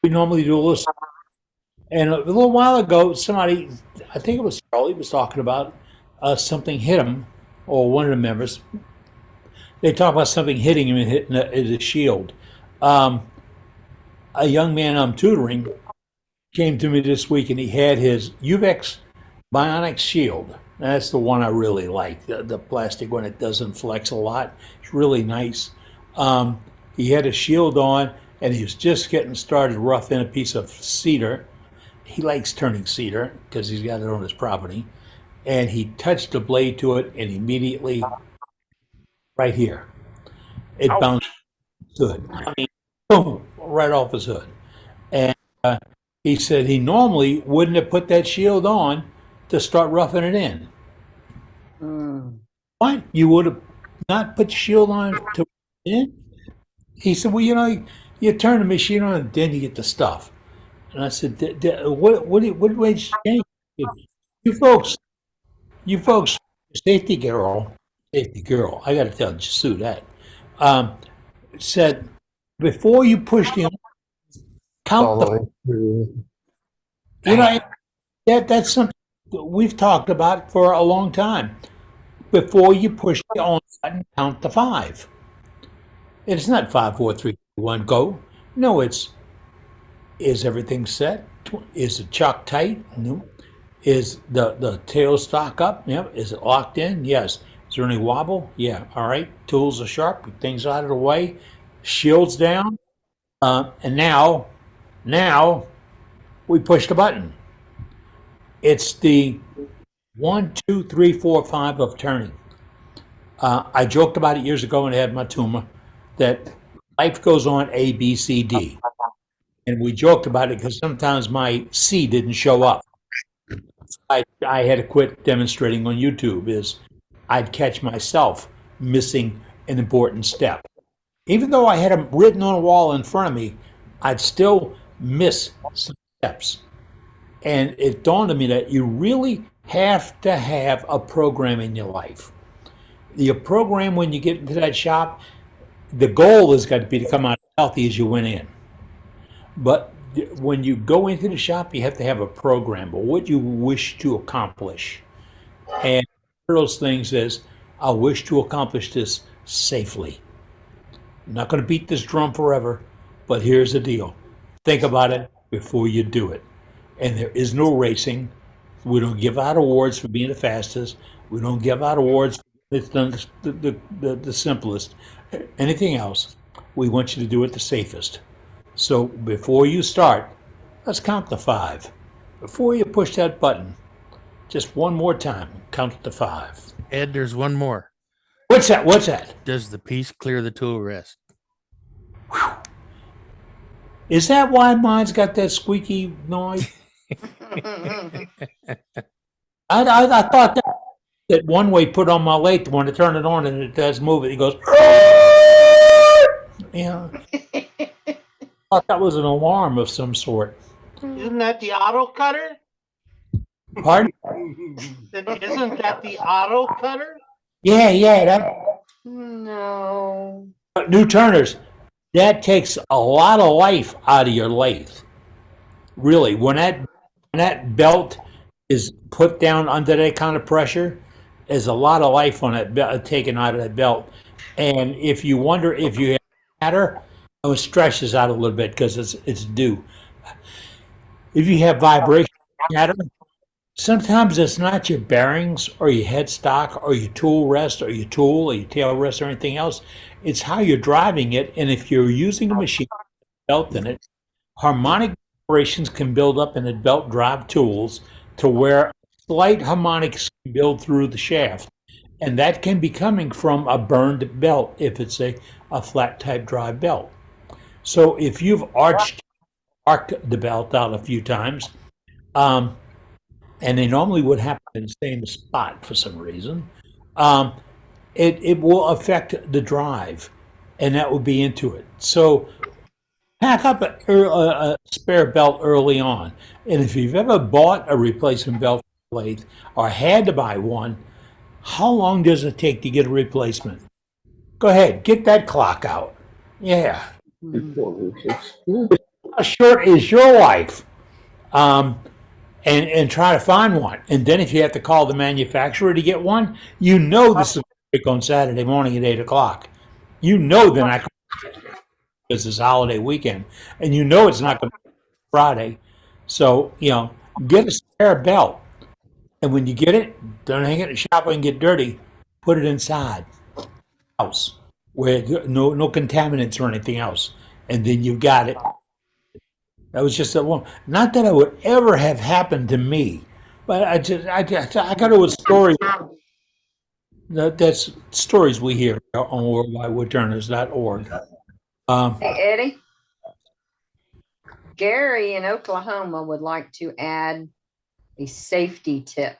we normally do a little. And a little while ago, somebody, I think it was Charlie, was talking about something hit him, or one of the members. They talked about something hitting him and hitting the shield. Um, a young man I'm tutoring came to me this week, and he had his Uvex Bionic Shield. That's the one I really like, the plastic one. It doesn't flex a lot. It's really nice. Um, he had a shield on, and he was just getting started roughing a piece of cedar. He likes turning cedar because he's got it on his property. And he touched the blade to it, and immediately, right here, it bounced his hood. I mean, boom, right off his hood. And he said he normally wouldn't have put that shield on to start roughing it in. Mm. What? You would have not put your shield on to in? He said, well, you turn the machine on and then you get the stuff. And I said, what way did you change? You folks, you folks, safety girl, I got to tell you, sue that. Um, said, before you push the count the, Following through. you know, that's something that we've talked about for a long time. Before you push the on button, count the five. It's not 5, 4, 3, 2, 1, go. No, it's, is everything set? Is it chock tight? No. Is the tail stock up? Yep. Is it locked in? Yes. Is there any wobble? Yeah. All right. Tools are sharp. Things out of the way. Shields down. And now we push the button. It's the 1, 2, 3, 4, 5 of turning. I joked about it years ago when I had my tumor that life goes on A, B, C, D. And we joked about it because sometimes my C didn't show up. I had to quit demonstrating on YouTube is I'd catch myself missing an important step. Even though I had them written on a wall in front of me, I'd still miss some steps. And it dawned on me that you really have to have a program in your life. Your program when you get into that shop, the goal has got to be to come out healthy as you went in. But when you go into the shop, you have to have a program, but what you wish to accomplish. And one of those things is, I wish to accomplish this safely. I'm not going to beat this drum forever, but here's the deal. Think about it before you do it. And there is no racing. We don't give out awards for being the fastest. We don't give out awards for it's done the simplest. Anything else, we want you to do it the safest. So before you start, let's count to 5. Before you push that button, just one more time, count to 5. Ed, there's one more. What's that? What's that? Does the piece clear the tool rest? Is that why mine's got that squeaky noise? I thought that one way put on my lathe when I turn it on and it does move it. It goes, yeah. I thought that was an alarm of some sort. Isn't that the auto cutter? Pardon? Isn't that the auto cutter? Yeah. That No. new turners. That takes a lot of life out of your lathe. Really, when that belt is put down under that kind of pressure, there's a lot of life on that belt taken out of that belt. And if you wonder if you have matter, it stretches out a little bit because it's due. If you have vibration matter, sometimes it's not your bearings or your headstock or your tool rest or your tool or your tail rest or anything else. It's how you're driving it. And if you're using a machine belt in it, harmonic vibrations can build up in the belt drive tools to where slight harmonics can build through the shaft. And that can be coming from a burned belt if it's a flat type drive belt. So if you've arced the belt out a few times, and they normally would happen in the same spot for some reason, it will affect the drive, and that will be into it. So pack up a spare belt early on. And if you've ever bought a replacement belt for lathe or had to buy one, how long does it take to get a replacement? Go ahead, get that clock out. Yeah. how short is your life? Um, and try to find one. And then if you have to call the manufacturer to get one, you know this is on Saturday morning at 8 o'clock. You know they're not going to because it's a holiday weekend, and you know it's not going to be Friday. So get a spare belt, and when you get it, don't hang it in the shop and get dirty. Put it inside the house where no contaminants or anything else, and then you've got it. That was just a one. Not that it would ever have happened to me, but I got to a story. That's stories we hear on worldwidewoodturners.org. Hey, Eddie. Gary in Oklahoma would like to add a safety tip.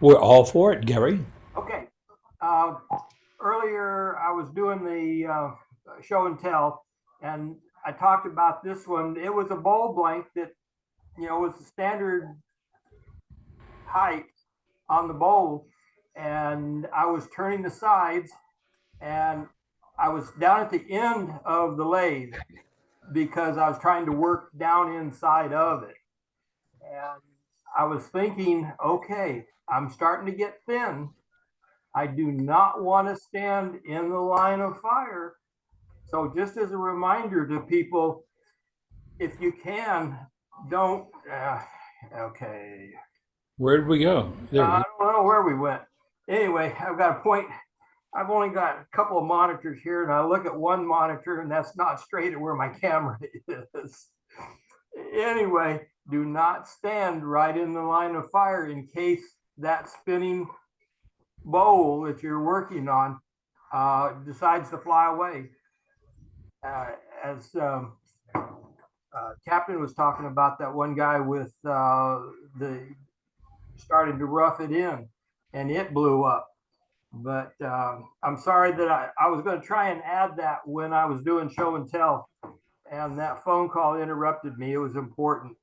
We're all for it, Gary. Okay. Earlier, I was doing the show and tell, and I talked about this one. It was a bowl blank that, was the standard height on the bowl, and I was turning the sides, and I was down at the end of the lathe because I was trying to work down inside of it. And I was thinking, okay, I'm starting to get thin. I do not want to stand in the line of fire. So just as a reminder to people, if you can, don't, okay. Where did we go? I don't know where we went. Anyway, I've got a point. I've only got a couple of monitors here, and I look at one monitor, and that's not straight at where my camera is. Anyway, do not stand right in the line of fire in case that spinning bowl that you're working on decides to fly away. As Captain was talking about that one guy with the starting to rough it in, and it blew up. But I'm sorry that I was going to try and add that when I was doing show and tell, and that phone call interrupted me. It was important.